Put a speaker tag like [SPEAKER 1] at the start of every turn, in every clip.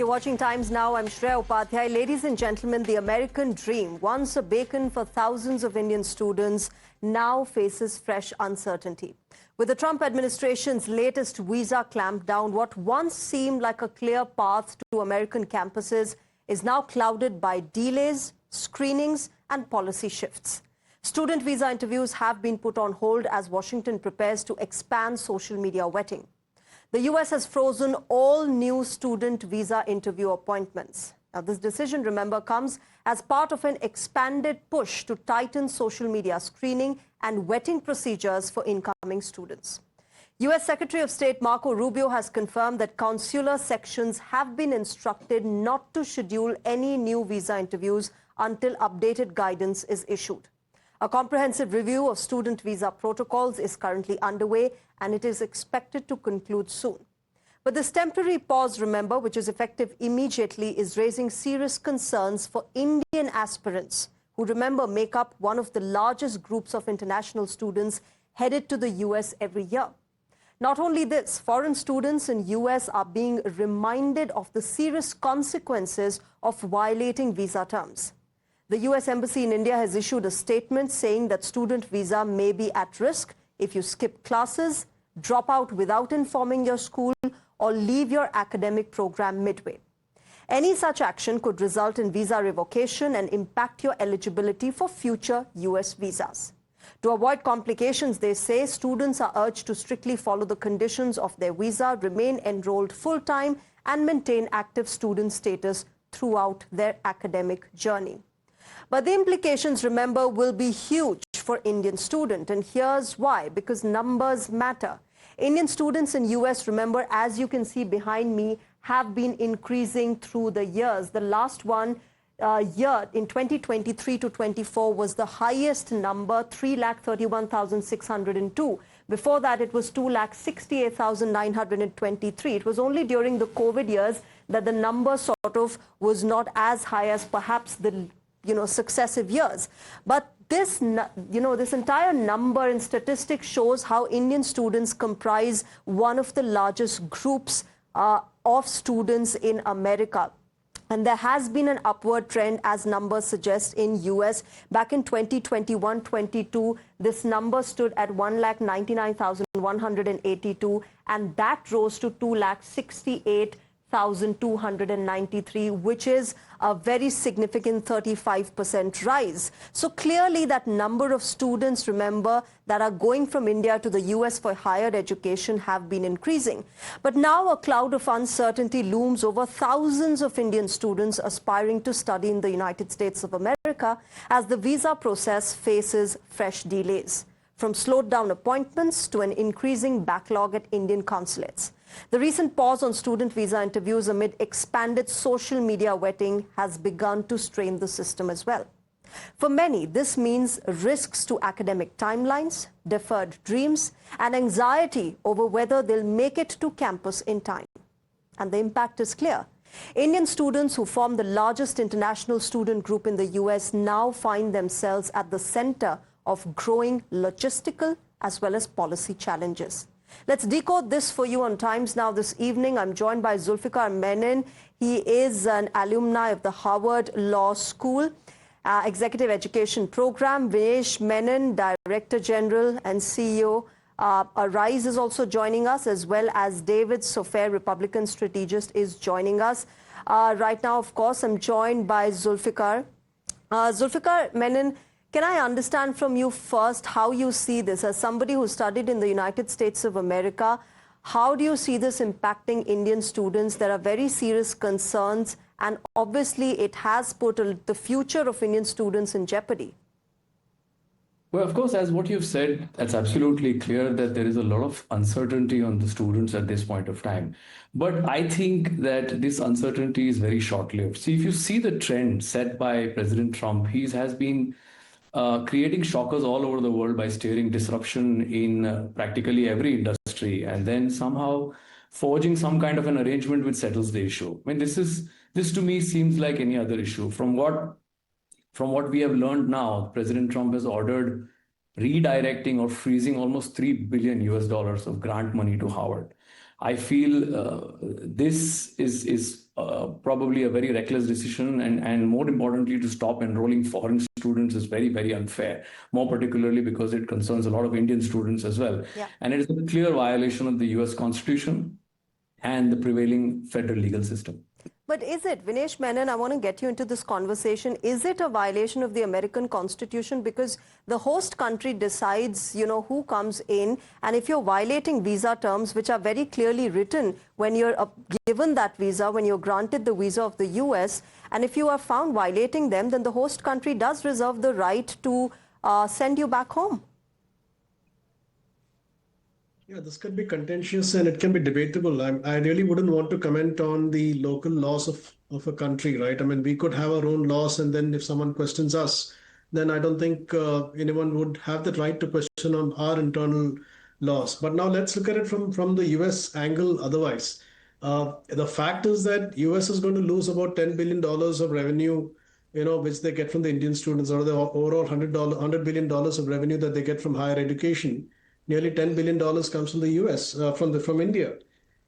[SPEAKER 1] You're watching Times Now. I'm Shreya Upadhyay. Ladies and gentlemen, the American dream, once a beacon for thousands of Indian students, now faces fresh uncertainty. With the Trump administration's latest visa clampdown, what once seemed like a clear path to American campuses is now clouded by delays, screenings, and policy shifts. Student visa interviews have been put on hold as Washington prepares to expand social media vetting. The U.S. has frozen all new student visa interview appointments. Now, this decision, remember, comes as part of an expanded push to tighten social media screening and vetting procedures for incoming students. U.S. Secretary of State Marco Rubio has confirmed that consular sections have been instructed not to schedule any new visa interviews until updated guidance is issued. A comprehensive review of student visa protocols is currently underway, and it is expected to conclude soon. But this temporary pause, remember, which is effective immediately, is raising serious concerns for Indian aspirants, who, remember, make up one of the largest groups of international students headed to the U.S. every year. Not only this, foreign students in U.S. are being reminded of the serious consequences of violating visa terms. The U.S. Embassy in India has issued a statement saying that student visa may be at risk if you skip classes, drop out without informing your school, or leave your academic program midway. Any such action could result in visa revocation and impact your eligibility for future U.S. visas. To avoid complications, they say, students are urged to strictly follow the conditions of their visa, remain enrolled full-time, and maintain active student status throughout their academic journey. But the implications, remember, will be huge for Indian students. And here's why: because numbers matter. Indian students in US, remember, as you can see behind me, have been increasing through the years. The last one year in 2023 to 24 was the highest number, 3,31,602. Before that, it was 2,68,923. It was only during the COVID years that the number sort of was not as high as perhaps the successive years. But this, this entire number in statistics shows how Indian students comprise one of the largest groups of students in America. And there has been an upward trend, as numbers suggest, in US. Back in 2021-22, this number stood at 1,99,182, and that rose to 2,68,293, which is a very significant 35% rise. So clearly that number of students, remember, that are going from India to the US for higher education have been increasing. But now a cloud of uncertainty looms over thousands of Indian students aspiring to study in the United States of America as the visa process faces fresh delays, from slowed down appointments to an increasing backlog at Indian consulates. The recent pause on student visa interviews amid expanded social media vetting has begun to strain the system as well. For many, this means risks to academic timelines, deferred dreams, and anxiety over whether they'll make it to campus in time. And the impact is clear. Indian students, who form the largest international student group in the US, now find themselves at the center of growing logistical as well as policy challenges. Let's decode this for you on Times Now this evening. I'm joined by Zulfikar Menon. He is an alumni of the Harvard Law School Executive Education Program. Vinesh Menon, Director General and CEO. Arise is also joining us, as well as David Sofair, Republican strategist, is joining us. Right now, of course, I'm joined by Zulfikar. Zulfikar Menon, can I understand from you first how you see this? As somebody who studied in the United States of America, how do you see this impacting Indian students? There are very serious concerns, and obviously it has put the future of Indian students in jeopardy.
[SPEAKER 2] Well, of course, as what you've said, it's absolutely clear that there is a lot of uncertainty on the students at this point of time. But I think that this uncertainty is very short-lived. See, if you see the trend set by President Trump, he has been creating shockers all over the world by steering disruption in practically every industry, and then somehow forging some kind of an arrangement which settles the issue. I mean, this to me seems like any other issue. From what we have learned now, President Trump has ordered redirecting or freezing almost $3 billion of grant money to Harvard. I feel this is probably a very reckless decision, and more importantly, to stop enrolling foreign students is very, very unfair, more particularly because it concerns a lot of Indian students as well.
[SPEAKER 1] Yeah.
[SPEAKER 2] And it is a clear violation of the US Constitution and the prevailing federal legal system.
[SPEAKER 1] But is it, Vinesh Menon, I want to get you into this conversation, is it a violation of the American Constitution? Because the host country decides, who comes in, and if you're violating visa terms, which are very clearly written when you're given that visa, when you're granted the visa of the US, and if you are found violating them, then the host country does reserve the right to send you back home.
[SPEAKER 3] Yeah, this could be contentious and it can be debatable. I really wouldn't want to comment on the local laws of a country, right? I mean, we could have our own laws, and then if someone questions us, then I don't think anyone would have the right to question on our internal laws. But now let's look at it from the US angle otherwise. The fact is that US is going to lose about $10 billion of revenue, which they get from the Indian students, or the overall $100 billion of revenue that they get from higher education. Nearly $10 billion comes from the US, from India.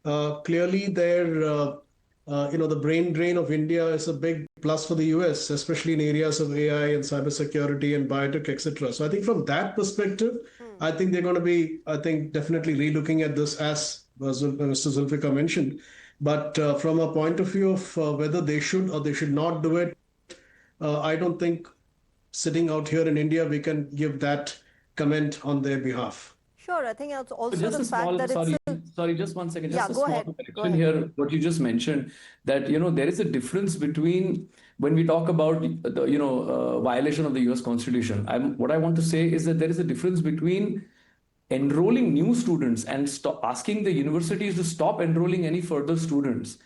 [SPEAKER 3] Clearly, the brain drain of India is a big plus for the US, especially in areas of AI and cybersecurity and biotech, etc. So I think from that perspective, I think they're going to be, definitely relooking at this, as Mr. Zulfikar mentioned. But from a point of view of whether they should or they should not do it, I don't think sitting out here in India, we can give that comment on their behalf.
[SPEAKER 1] Sure, I think it's also
[SPEAKER 2] just
[SPEAKER 1] the fact that
[SPEAKER 2] sorry, just one second.
[SPEAKER 1] Yeah,
[SPEAKER 2] Just a
[SPEAKER 1] go
[SPEAKER 2] small
[SPEAKER 1] ahead.
[SPEAKER 2] correction here. What you just mentioned, that there is a difference between when we talk about the violation of the US Constitution. What I want to say is that there is a difference between enrolling new students and asking the universities to stop enrolling any further students.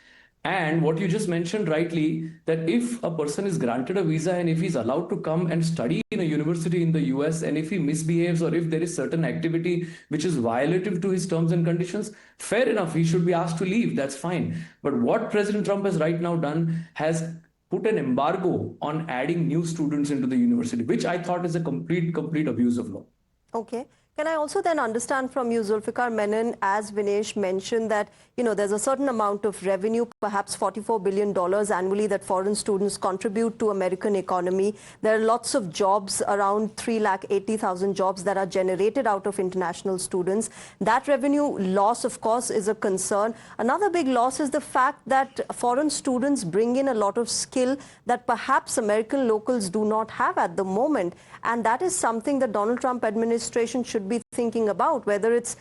[SPEAKER 2] And what you just mentioned rightly, that if a person is granted a visa and if he's allowed to come and study in a university in the US, and if he misbehaves or if there is certain activity which is violative to his terms and conditions, fair enough, he should be asked to leave. That's fine. But what President Trump has right now done has put an embargo on adding new students into the university, which I thought is a complete abuse of law.
[SPEAKER 1] Okay. Can I also then understand from you, Zulfikar Menon, as Vinesh mentioned, that there's a certain amount of revenue, perhaps $44 billion annually, that foreign students contribute to American economy. There are lots of jobs, around 380,000 jobs that are generated out of international students. That revenue loss, of course, is a concern. Another big loss is the fact that foreign students bring in a lot of skill that perhaps American locals do not have at the moment. And that is something that Donald Trump administration should be thinking about, whether it's,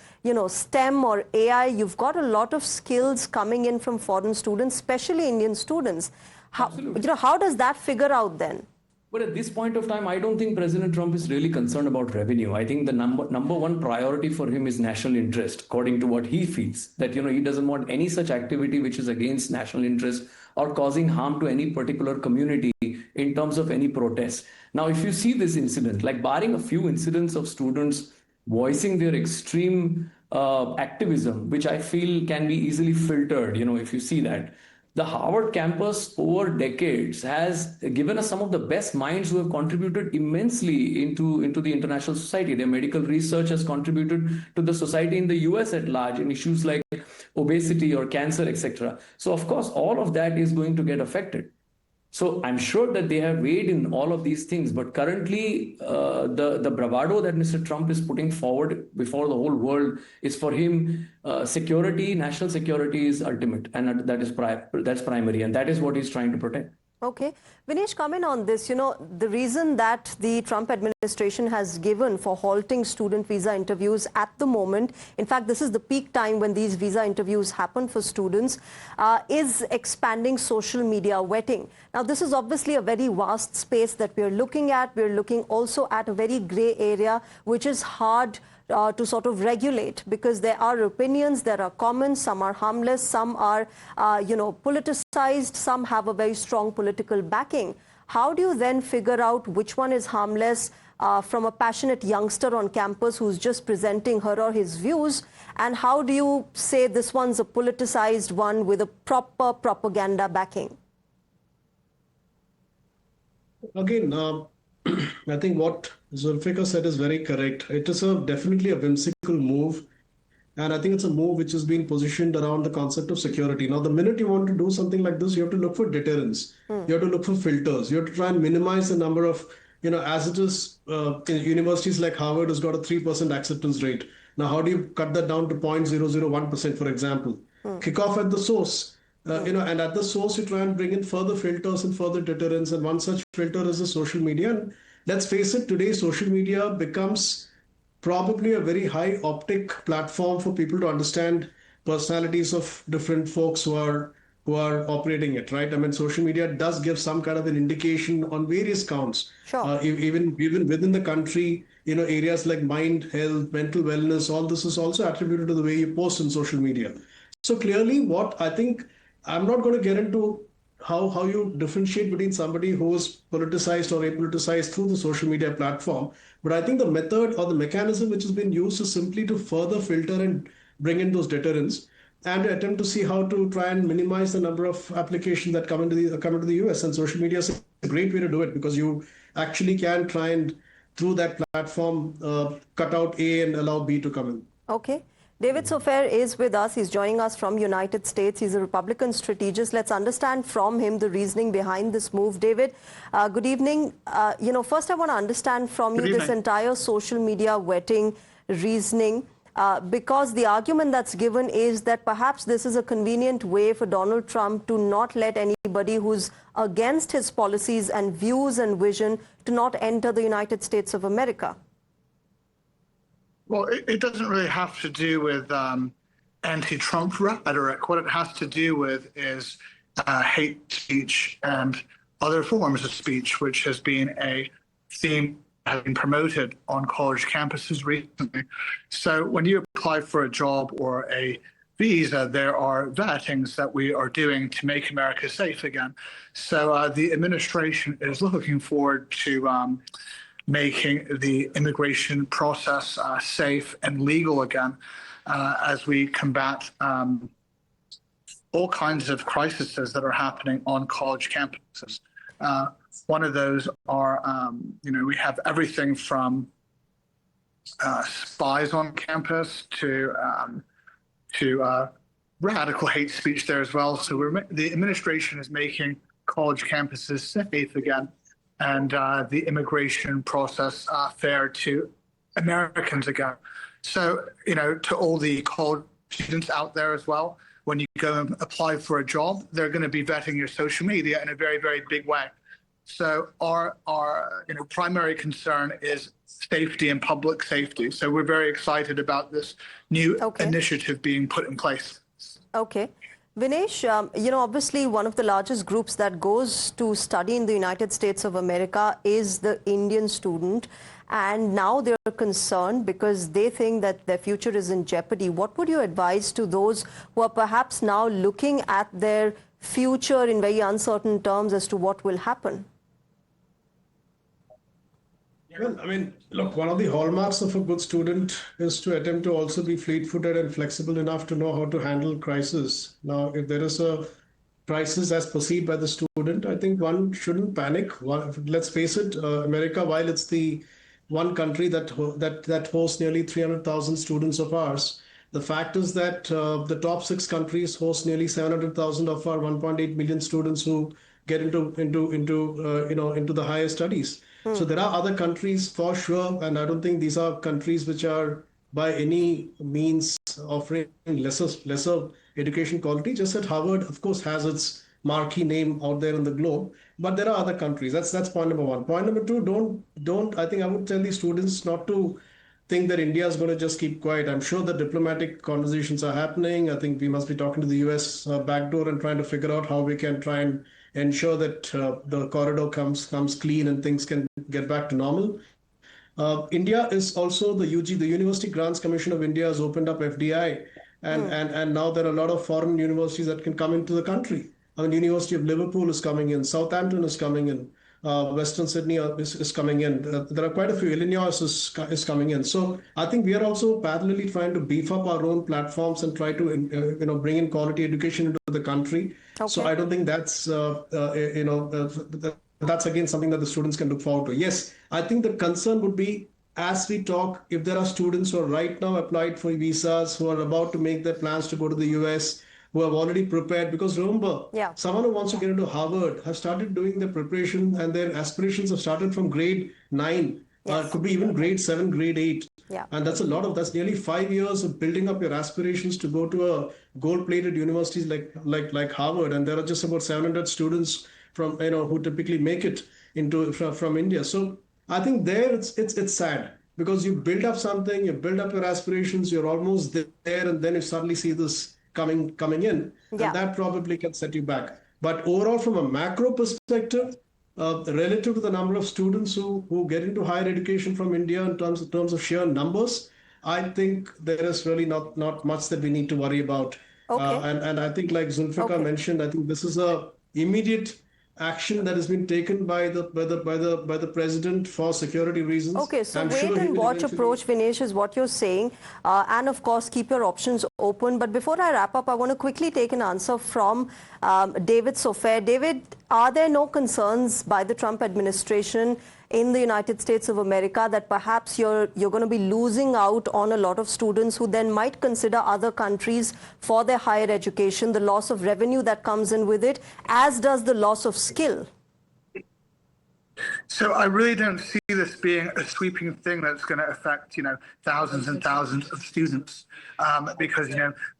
[SPEAKER 1] STEM or AI. You've got a lot of skills coming in from foreign students, especially Indian students. How does that figure out then?
[SPEAKER 2] But at this point of time, I don't think President Trump is really concerned about revenue. I think the number one priority for him is national interest, according to what he feels, that, he doesn't want any such activity which is against national interest or causing harm to any particular community in terms of any protest. Now, if you see this incident, like barring a few incidents of students voicing their extreme activism, which I feel can be easily filtered, if you see that. The Harvard campus over decades has given us some of the best minds who have contributed immensely into the international society. Their medical research has contributed to the society in the US at large in issues like obesity or cancer, etc. So, of course, all of that is going to get affected. So I'm sure that they have weighed in all of these things, but currently the bravado that Mr. Trump is putting forward before the whole world is, for him, security, national security is ultimate, and that's primary, and that is what he's trying to protect.
[SPEAKER 1] Okay. Vinesh, comment on this. The reason that the Trump administration has given for halting student visa interviews at the moment, in fact, this is the peak time when these visa interviews happen for students, is expanding social media vetting. Now, this is obviously a very vast space that we're looking at. We're looking also at a very gray area, which is hard to sort of regulate, because there are opinions, there are comments, some are harmless, some are, politicized, some have a very strong political backing. How do you then figure out which one is harmless from a passionate youngster on campus who's just presenting her or his views? And how do you say this one's a politicized one with a proper propaganda backing?
[SPEAKER 3] Again, I think what Zulfikar said is very correct. It is definitely a whimsical move And I think it's a move which has been positioned around the concept of security. Now, the minute you want to do something like this, you have to look for deterrence. You have to look for filters. You have to try and minimize the number of, as it is, in universities like Harvard has got a 3% acceptance rate. Now, how do you cut that down to 0.001%, for example? Kick off at the source. And at the source, you try and bring in further filters and further deterrence. And one such filter is the social media. And let's face it, today, social media becomes probably a very high optic platform for people to understand personalities of different folks who are operating it, right? I mean, social media does give some kind of an indication on various counts.
[SPEAKER 1] Sure.
[SPEAKER 3] Even within the country, areas like mind health, mental wellness, all this is also attributed to the way you post on social media. So clearly, what I think, I'm not going to get into how you differentiate between somebody who is politicized or apoliticized through the social media platform. But I think the method or the mechanism which has been used is simply to further filter and bring in those deterrents and attempt to see how to try and minimize the number of applications that come into the US. And social media is a great way to do it because you actually can try and, through that platform, cut out A and allow B to come in.
[SPEAKER 1] Okay. David Sofair is with us. He's joining us from United States. He's a Republican strategist. Let's understand from him the reasoning behind this move. David, good evening. First I want to understand from you this entire social media vetting reasoning, because the argument that's given is that perhaps this is a convenient way for Donald Trump to not let anybody who's against his policies and views and vision to not enter the United States of America.
[SPEAKER 4] Well, it doesn't really have to do with anti-Trump rhetoric. What it has to do with is hate speech and other forms of speech, which has been a theme that has been promoted on college campuses recently. So when you apply for a job or a visa, there are vettings that we are doing to make America safe again. So the administration is looking forward to making the immigration process safe and legal again as we combat all kinds of crises that are happening on college campuses. One of those are, we have everything from spies on campus to radical hate speech there as well. So the administration is making college campuses safe again, and the immigration process fair to Americans again. So, to all the college students out there as well, when you go and apply for a job, they're going to be vetting your social media in a very, very big way. So our primary concern is safety and public safety. So we're very excited about this new initiative being put in place.
[SPEAKER 1] Okay. Vinesh, obviously one of the largest groups that goes to study in the United States of America is the Indian student. And now they're concerned because they think that their future is in jeopardy. What would you advise to those who are perhaps now looking at their future in very uncertain terms as to what will happen?
[SPEAKER 3] Well, look, one of the hallmarks of a good student is to attempt to also be fleet-footed and flexible enough to know how to handle crisis. Now, if there is a crisis as perceived by the student, I think one shouldn't panic. Let's face it, America, while it's the one country that hosts nearly 300,000 students of ours, the fact is that the top 6 countries host nearly 700,000 of our 1.8 million students who get into the higher studies. So there are other countries for sure, and I don't think these are countries which are by any means offering lesser education quality. Just that Harvard, of course, has its marquee name out there on the globe, but there are other countries. That's point number one. Point number two, I think I would tell these students not to think that India is going to just keep quiet. I'm sure the diplomatic conversations are happening. I think we must be talking to the US backdoor and trying to figure out how we can try and ensure that the corridor comes clean and things can get back to normal. India is also the University Grants Commission of India has opened up FDI, and now there are a lot of foreign universities that can come into the country. University of Liverpool is coming in, Southampton is coming in, Western Sydney is coming in. There are quite a few. Illinois is coming in. So I think we are also parallelly trying to beef up our own platforms and try to bring in quality education into the country. Okay. So I don't think that's that's again something that the students can look forward to. Yes, I think the concern would be as we talk, if there are students who are right now applied for visas, who are about to make their plans to go to the US, who have already prepared, because remember,
[SPEAKER 1] Yeah.
[SPEAKER 3] someone who wants to get into Harvard has started doing their preparation and their aspirations have started from grade 9,
[SPEAKER 1] Yes.
[SPEAKER 3] could be even grade 7, grade 8.
[SPEAKER 1] Yeah.
[SPEAKER 3] And that's nearly 5 years of building up your aspirations to go to a gold-plated universities like Harvard. And there are just about 700 students from who typically make it into from India. So I think there it's sad because you build up something, you build up your aspirations, you're almost there, and then you suddenly see this coming in,
[SPEAKER 1] Yeah.
[SPEAKER 3] and that probably can set you back. But overall, from a macro perspective, relative to the number of students who get into higher education from India in terms of sheer numbers, I think there is really not much that we need to worry about.
[SPEAKER 1] Okay.
[SPEAKER 3] And I think, like Zulfikar mentioned, I think this is a immediate action that has been taken by the president for security reasons.
[SPEAKER 1] Okay, so
[SPEAKER 3] I'm
[SPEAKER 1] wait
[SPEAKER 3] sure he
[SPEAKER 1] and
[SPEAKER 3] will
[SPEAKER 1] watch
[SPEAKER 3] eventually-
[SPEAKER 1] approach, Vinesh, is what you're saying. And of course, keep your options open. But before I wrap up, I want to quickly take an answer from David Sofair. David, are there no concerns by the Trump administration in the United States of America that perhaps you're going to be losing out on a lot of students who then might consider other countries for their higher education, the loss of revenue that comes in with it, as does the loss of skill?
[SPEAKER 4] So I really don't see this being a sweeping thing that's going to affect, thousands and thousands of students, because,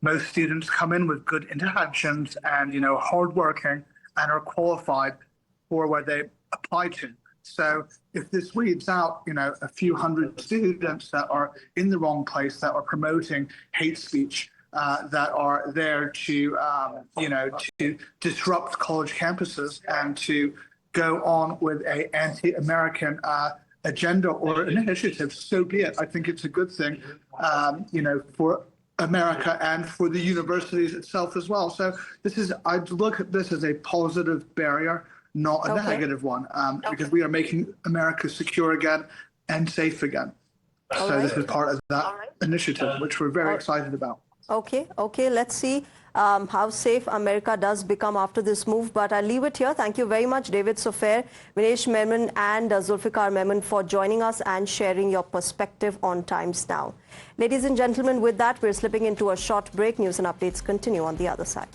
[SPEAKER 4] most students come in with good intentions and, hardworking and are qualified for where they apply to. So if this weeds out, a few hundred students that are in the wrong place, that are promoting hate speech, that are there to, to disrupt college campuses and to go on with a anti-American agenda or initiative, so be it. I think it's a good thing, for America and for the universities itself as well. So I'd look at this as a positive barrier, not a negative one, because we are making America secure again and safe again. So this is part of that initiative, which we're very excited about.
[SPEAKER 1] Okay, let's see how safe America does become after this move. But I'll leave it here. Thank you very much, David Sofair, Vinesh Memon and Zulfikar Memon for joining us and sharing your perspective on Times Now. Ladies and gentlemen, with that, we're slipping into a short break. News and updates continue on the other side.